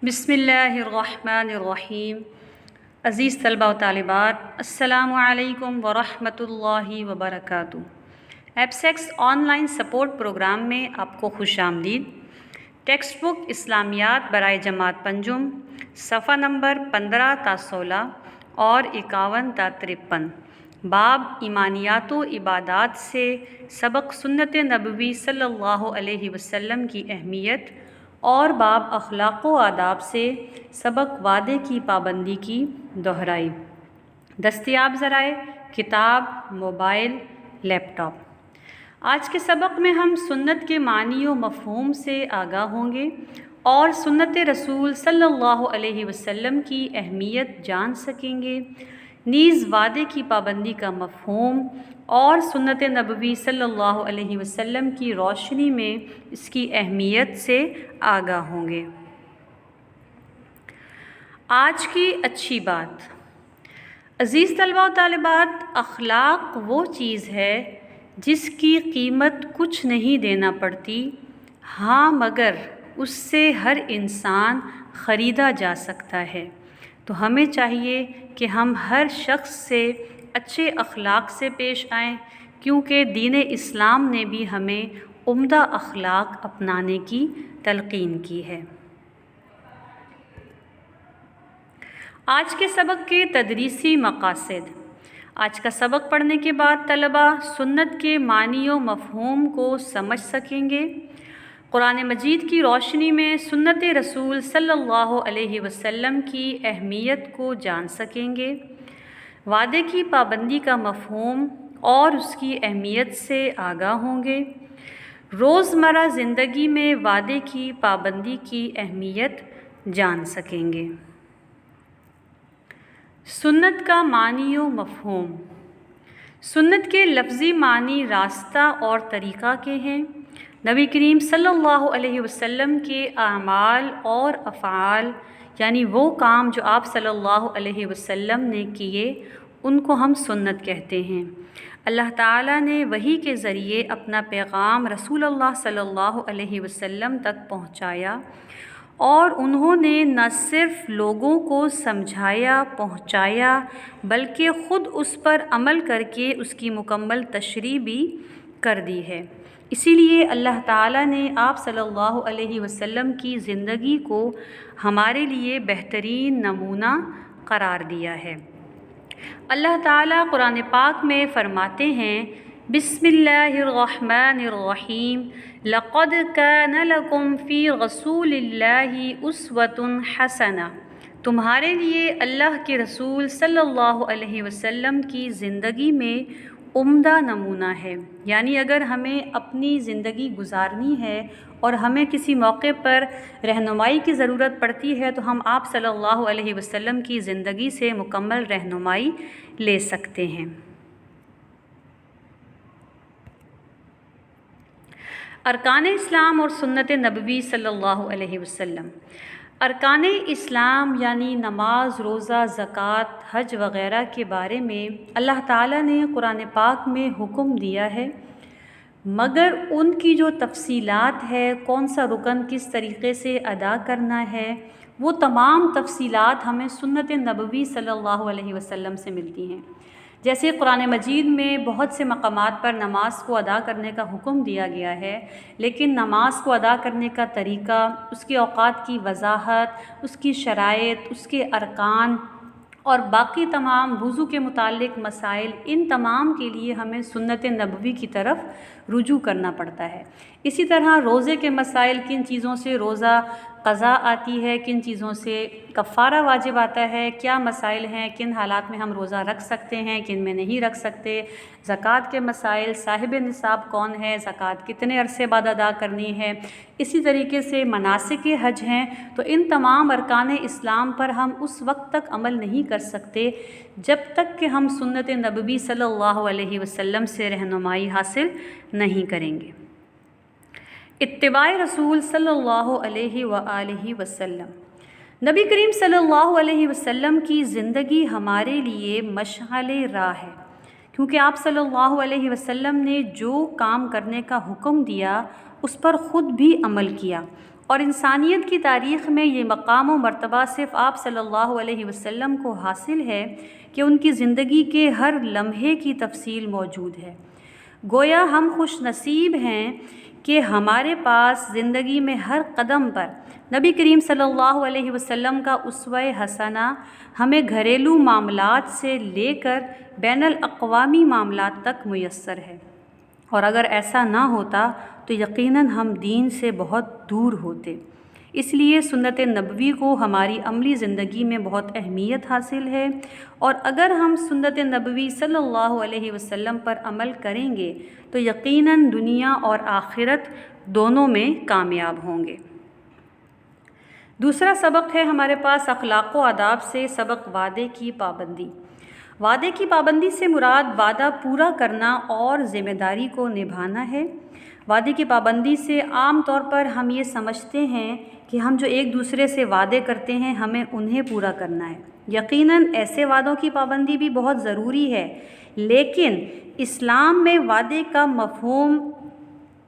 بسم اللہ الرحمن الرحیم۔ عزیز طلبہ و طالبات، السلام علیکم ورحمۃ اللہ وبرکاتہ۔ ایپسیکس آن لائن سپورٹ پروگرام میں آپ کو خوش آمدید۔ ٹیکسٹ بک اسلامیات برائے جماعت پنجم، صفحہ نمبر 15 تا 16 اور 51 تا 53، باب ایمانیات و عبادات سے سبق سنت نبوی صلی اللہ علیہ وسلم کی اہمیت، اور باب اخلاق و آداب سے سبق وعدے کی پابندی کی دہرائی۔ دستیاب ذرائع: کتاب، موبائل، لیپ ٹاپ۔ آج کے سبق میں ہم سنت کے معنی و مفہوم سے آگاہ ہوں گے اور سنت رسول صلی اللہ علیہ وسلم کی اہمیت جان سکیں گے، نیز وعدے کی پابندی کا مفہوم اور سنت نبوی صلی اللہ علیہ وسلم کی روشنی میں اس کی اہمیت سے آگاہ ہوں گے۔ آج کی اچھی بات۔ عزیز طلبہ و طالبات، اخلاق وہ چیز ہے جس کی قیمت کچھ نہیں دینا پڑتی، ہاں مگر اس سے ہر انسان خریدا جا سکتا ہے۔ تو ہمیں چاہیے کہ ہم ہر شخص سے اچھے اخلاق سے پیش آئیں، کیونکہ دین اسلام نے بھی ہمیں عمدہ اخلاق اپنانے کی تلقین کی ہے۔ آج کے سبق کے تدریسی مقاصد۔ آج کا سبق پڑھنے کے بعد طلبہ سنت کے معنی و مفہوم کو سمجھ سکیں گے، قرآن مجید کی روشنی میں سنت رسول صلی اللہ علیہ وسلم کی اہمیت کو جان سکیں گے، وعدے کی پابندی کا مفہوم اور اس کی اہمیت سے آگاہ ہوں گے، روزمرہ زندگی میں وعدے کی پابندی کی اہمیت جان سکیں گے۔ سنت کا معنی و مفہوم۔ سنت کے لفظی معنی راستہ اور طریقہ کے ہیں۔ نبی کریم صلی اللہ علیہ وسلم کے اعمال اور افعال، یعنی وہ کام جو آپ صلی اللہ علیہ وسلم نے کیے، ان کو ہم سنت کہتے ہیں۔ اللہ تعالیٰ نے وحی کے ذریعے اپنا پیغام رسول اللہ صلی اللہ علیہ وسلم تک پہنچایا، اور انہوں نے نہ صرف لوگوں کو سمجھایا پہنچایا بلکہ خود اس پر عمل کر کے اس کی مکمل تشریح بھی کر دی ہے۔ اسی لیے اللہ تعالیٰ نے آپ صلی اللہ علیہ وسلم کی زندگی کو ہمارے لیے بہترین نمونہ قرار دیا ہے۔ اللہ تعالیٰ قرآن پاک میں فرماتے ہیں، بسم اللہ الرحمن الرحیم، لقد کان لکم فی رسول اللہ اسوۃ حسنہ۔ تمہارے لیے اللہ کے رسول صلی اللہ علیہ وسلم کی زندگی میں عمدہ نمونہ ہے۔ یعنی اگر ہمیں اپنی زندگی گزارنی ہے اور ہمیں کسی موقع پر رہنمائی کی ضرورت پڑتی ہے تو ہم آپ صلی اللہ علیہ وسلم کی زندگی سے مکمل رہنمائی لے سکتے ہیں۔ ارکان اسلام اور سنت نبوی صلی اللہ علیہ وسلم۔ ارکان اسلام یعنی نماز، روزہ، زکوٰۃ، حج وغیرہ کے بارے میں اللہ تعالیٰ نے قرآن پاک میں حکم دیا ہے، مگر ان کی جو تفصیلات ہے، کون سا رکن کس طریقے سے ادا کرنا ہے، وہ تمام تفصیلات ہمیں سنت نبوی صلی اللہ علیہ وسلم سے ملتی ہیں۔ جیسے قرآن مجید میں بہت سے مقامات پر نماز کو ادا کرنے کا حکم دیا گیا ہے، لیکن نماز کو ادا کرنے کا طریقہ، اس کے اوقات کی وضاحت، اس کی شرائط، اس کے ارکان اور باقی تمام وضو کے متعلق مسائل، ان تمام کے لیے ہمیں سنت نبوی کی طرف رجوع کرنا پڑتا ہے۔ اسی طرح روزے کے مسائل، کن چیزوں سے روزہ قضا آتی ہے، کن چیزوں سے کفارہ واجب آتا ہے، کیا مسائل ہیں، کن حالات میں ہم روزہ رکھ سکتے ہیں، کن میں نہیں رکھ سکتے، زکوٰۃ کے مسائل، صاحب نصاب کون ہے، زکوٰۃ کتنے عرصے بعد ادا کرنی ہے، اسی طریقے سے مناسک حج ہیں۔ تو ان تمام ارکان اسلام پر ہم اس وقت تک عمل نہیں کر سکتے جب تک کہ ہم سنت نبوی صلی اللہ علیہ وسلم سے رہنمائی حاصل نہیں کریں گے۔ اتباع رسول صلی اللہ علیہ وآلہ وسلم۔ نبی کریم صلی اللہ علیہ وسلم کی زندگی ہمارے لیے مشعل راہ ہے، کیونکہ آپ صلی اللہ علیہ وسلم نے جو کام کرنے کا حکم دیا اس پر خود بھی عمل کیا، اور انسانیت کی تاریخ میں یہ مقام و مرتبہ صرف آپ صلی اللہ علیہ وسلم کو حاصل ہے کہ ان کی زندگی کے ہر لمحے کی تفصیل موجود ہے۔ گویا ہم خوش نصیب ہیں کہ ہمارے پاس زندگی میں ہر قدم پر نبی کریم صلی اللہ علیہ وسلم کا اسوہ حسنہ ہمیں گھریلو معاملات سے لے کر بین الاقوامی معاملات تک میسر ہے، اور اگر ایسا نہ ہوتا تو یقیناً ہم دین سے بہت دور ہوتے۔ اس لیے سنت نبوی کو ہماری عملی زندگی میں بہت اہمیت حاصل ہے، اور اگر ہم سنت نبوی صلی اللہ علیہ وسلم پر عمل کریں گے تو یقیناً دنیا اور آخرت دونوں میں کامیاب ہوں گے۔ دوسرا سبق ہے ہمارے پاس اخلاق و آداب سے سبق وعدے کی پابندی۔ وعدے کی پابندی سے مراد وعدہ پورا کرنا اور ذمہ داری کو نبھانا ہے۔ وعدے کی پابندی سے عام طور پر ہم یہ سمجھتے ہیں کہ ہم جو ایک دوسرے سے وعدے کرتے ہیں ہمیں انہیں پورا کرنا ہے۔ یقیناً ایسے وعدوں کی پابندی بھی بہت ضروری ہے، لیکن اسلام میں وعدے کا مفہوم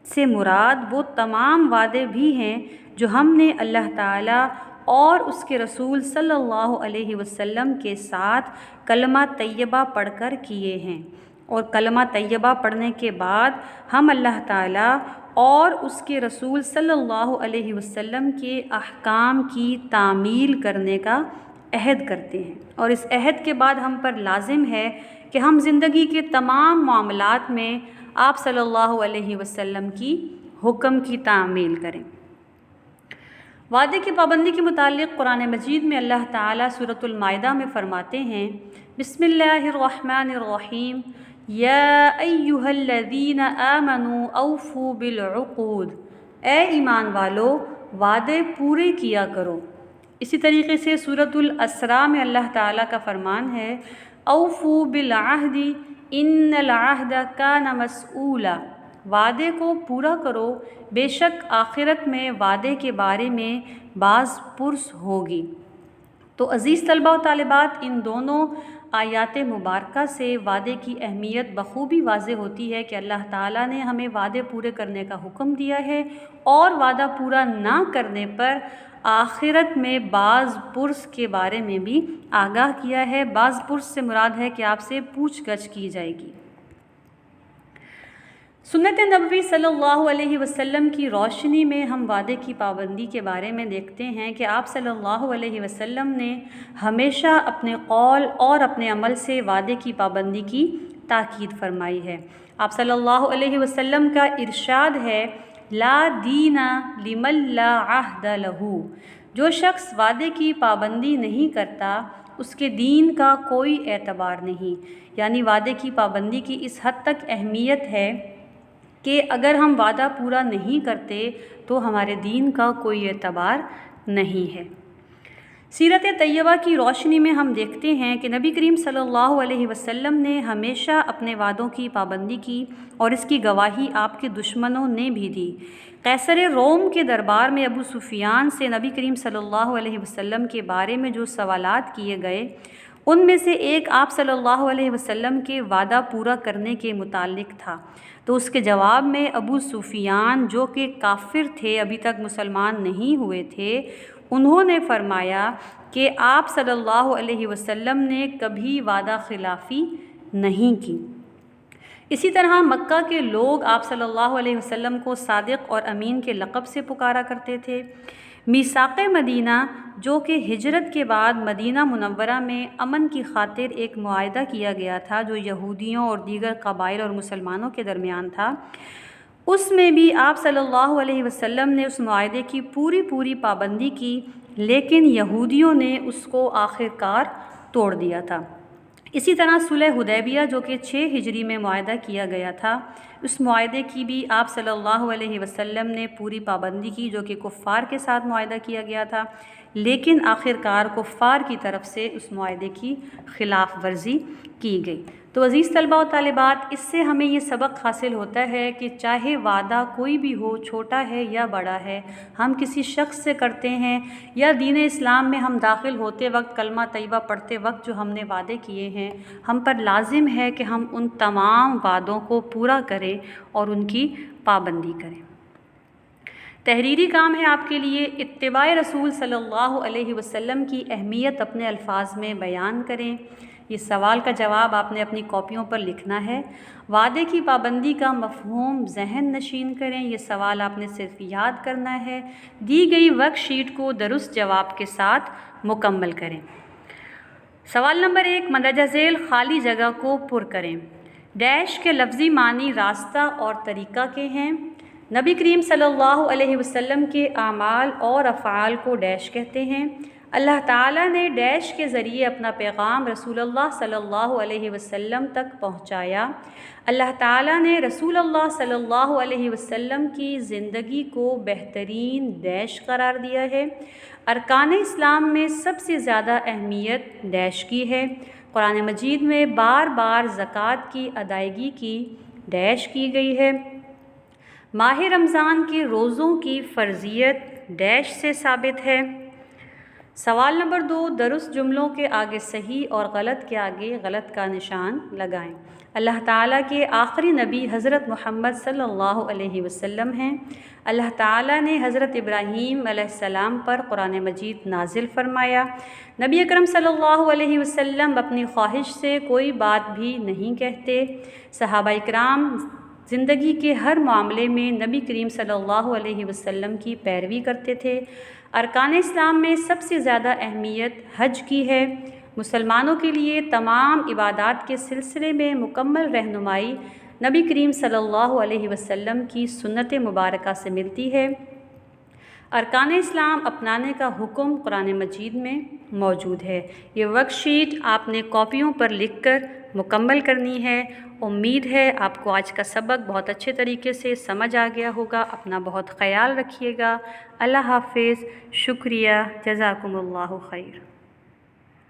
سے مراد وہ تمام وعدے بھی ہیں جو ہم نے اللہ تعالیٰ اور اس کے رسول صلی اللہ علیہ وسلم کے ساتھ کلمہ طیبہ پڑھ کر کیے ہیں، اور کلمہ طیبہ پڑھنے کے بعد ہم اللہ تعالیٰ اور اس کے رسول صلی اللہ علیہ وسلم کے احکام کی تعمیل کرنے کا عہد کرتے ہیں، اور اس عہد کے بعد ہم پر لازم ہے کہ ہم زندگی کے تمام معاملات میں آپ صلی اللہ علیہ وسلم کی حکم کی تعمیل کریں۔ وعدے کی پابندی کے متعلق قرآن مجید میں اللہ تعالیٰ سورۃ المائدہ میں فرماتے ہیں، بسم اللہ الرحمن الرحیم، یا ایہا الذین آمنوا اوفوا بالعقود، اے ایمان والو وعدے پورے کیا کرو۔ اسی طریقے سے سورۃ الاسراء میں اللہ تعالیٰ کا فرمان ہے، اوفوا بالعہد ان العہد کان مسئولا، وعدے کو پورا کرو، بے شک آخرت میں وعدے کے بارے میں باز پرس ہوگی۔ تو عزیز طلبہ و طالبات، ان دونوں آیات مبارکہ سے وعدے کی اہمیت بخوبی واضح ہوتی ہے کہ اللہ تعالیٰ نے ہمیں وعدے پورے کرنے کا حکم دیا ہے، اور وعدہ پورا نہ کرنے پر آخرت میں باز پرس کے بارے میں بھی آگاہ کیا ہے۔ باز پرس سے مراد ہے کہ آپ سے پوچھ گچھ کی جائے گی۔ سنت نبوی صلی اللہ علیہ وسلم کی روشنی میں ہم وعدے کی پابندی کے بارے میں دیکھتے ہیں کہ آپ صلی اللہ علیہ وسلم نے ہمیشہ اپنے قول اور اپنے عمل سے وعدے کی پابندی کی تاکید فرمائی ہے۔ آپ صلی اللہ علیہ وسلم کا ارشاد ہے، لا دین لمن لا عہد لہ، جو شخص وعدے کی پابندی نہیں کرتا اس کے دین کا کوئی اعتبار نہیں۔ یعنی وعدے کی پابندی کی اس حد تک اہمیت ہے کہ اگر ہم وعدہ پورا نہیں کرتے تو ہمارے دین کا کوئی اعتبار نہیں ہے۔ سیرت طیبہ کی روشنی میں ہم دیکھتے ہیں کہ نبی کریم صلی اللہ علیہ وسلم نے ہمیشہ اپنے وعدوں کی پابندی کی، اور اس کی گواہی آپ کے دشمنوں نے بھی دی۔ قیصر روم کے دربار میں ابو سفیان سے نبی کریم صلی اللہ علیہ وسلم کے بارے میں جو سوالات کیے گئے، ان میں سے ایک آپ صلی اللہ علیہ وسلم کے وعدہ پورا کرنے کے متعلق تھا۔ تو اس کے جواب میں ابو سفیان، جو کہ کافر تھے، ابھی تک مسلمان نہیں ہوئے تھے، انہوں نے فرمایا کہ آپ صلی اللہ علیہ وسلم نے کبھی وعدہ خلافی نہیں کی۔ اسی طرح مکہ کے لوگ آپ صلی اللہ علیہ وسلم کو صادق اور امین کے لقب سے پکارا کرتے تھے۔ میثاق مدینہ، جو کہ ہجرت کے بعد مدینہ منورہ میں امن کی خاطر ایک معاہدہ کیا گیا تھا جو یہودیوں اور دیگر قبائل اور مسلمانوں کے درمیان تھا، اس میں بھی آپ صلی اللہ علیہ وسلم نے اس معاہدے کی پوری پابندی کی، لیکن یہودیوں نے اس کو آخر کار توڑ دیا تھا۔ اسی طرح صلح حدیبیہ، جو کہ 6 ہجری میں معاہدہ کیا گیا تھا، اس معاہدے کی بھی آپ صلی اللہ علیہ وسلم نے پوری پابندی کی، جو کہ کفار کے ساتھ معاہدہ کیا گیا تھا، لیکن آخر کار کفار کی طرف سے اس معاہدے کی خلاف ورزی کی گئی۔ تو عزیز طلبہ و طالبات، اس سے ہمیں یہ سبق حاصل ہوتا ہے کہ چاہے وعدہ کوئی بھی ہو، چھوٹا ہے یا بڑا ہے، ہم کسی شخص سے کرتے ہیں یا دین اسلام میں ہم داخل ہوتے وقت کلمہ طیبہ پڑھتے وقت جو ہم نے وعدے کیے ہیں، ہم پر لازم ہے کہ ہم ان تمام وعدوں کو پورا کریں اور ان کی پابندی کریں۔ تحریری کام ہے آپ کے لیے اتباع رسول صلی اللہ علیہ وسلم کی اہمیت اپنے الفاظ میں بیان کریں۔ یہ سوال کا جواب آپ نے اپنی کاپیوں پر لکھنا ہے۔ وعدے کی پابندی کا مفہوم ذہن نشین کریں۔ یہ سوال آپ نے صرف یاد کرنا ہے۔ دی گئی ورک شیٹ کو درست جواب کے ساتھ مکمل کریں۔ سوال نمبر 1، مندرجہ ذیل خالی جگہ کو پر کریں۔ ڈیش کے لفظی معنی راستہ اور طریقہ کے ہیں۔ نبی کریم صلی اللہ علیہ وسلم کے اعمال اور افعال کو ڈیش کہتے ہیں۔ اللہ تعالیٰ نے ڈیش کے ذریعے اپنا پیغام رسول اللہ صلی اللہ علیہ وسلم تک پہنچایا۔ اللہ تعالیٰ نے رسول اللہ صلی اللہ علیہ وسلم کی زندگی کو بہترین ڈیش قرار دیا ہے۔ ارکان اسلام میں سب سے زیادہ اہمیت ڈیش کی ہے۔ قرآن مجید میں بار بار زکوٰۃ کی ادائیگی کی ڈیش کی گئی ہے۔ ماہ رمضان کے روزوں کی فرضیت ڈیش سے ثابت ہے۔ سوال نمبر 2، درست جملوں کے آگے صحیح اور غلط کے آگے غلط کا نشان لگائیں۔ اللہ تعالیٰ کے آخری نبی حضرت محمد صلی اللہ علیہ وسلم ہیں۔ اللہ تعالیٰ نے حضرت ابراہیم علیہ السلام پر قرآن مجید نازل فرمایا۔ نبی اکرم صلی اللہ علیہ وسلم اپنی خواہش سے کوئی بات بھی نہیں کہتے۔ صحابہ اکرام زندگی کے ہر معاملے میں نبی کریم صلی اللہ علیہ وسلم کی پیروی کرتے تھے۔ ارکان اسلام میں سب سے زیادہ اہمیت حج کی ہے۔ مسلمانوں کے لیے تمام عبادات کے سلسلے میں مکمل رہنمائی نبی کریم صلی اللہ علیہ وسلم کی سنت مبارکہ سے ملتی ہے۔ ارکان اسلام اپنانے کا حکم قرآن مجید میں موجود ہے۔ یہ ورک شیٹ آپ نے کاپیوں پر لکھ کر مکمل کرنی ہے۔ امید ہے آپ کو آج کا سبق بہت اچھے طریقے سے سمجھ آ گیا ہوگا۔ اپنا بہت خیال رکھیے گا۔ اللہ حافظ۔ شکریہ۔ جزاکم اللہ خیر۔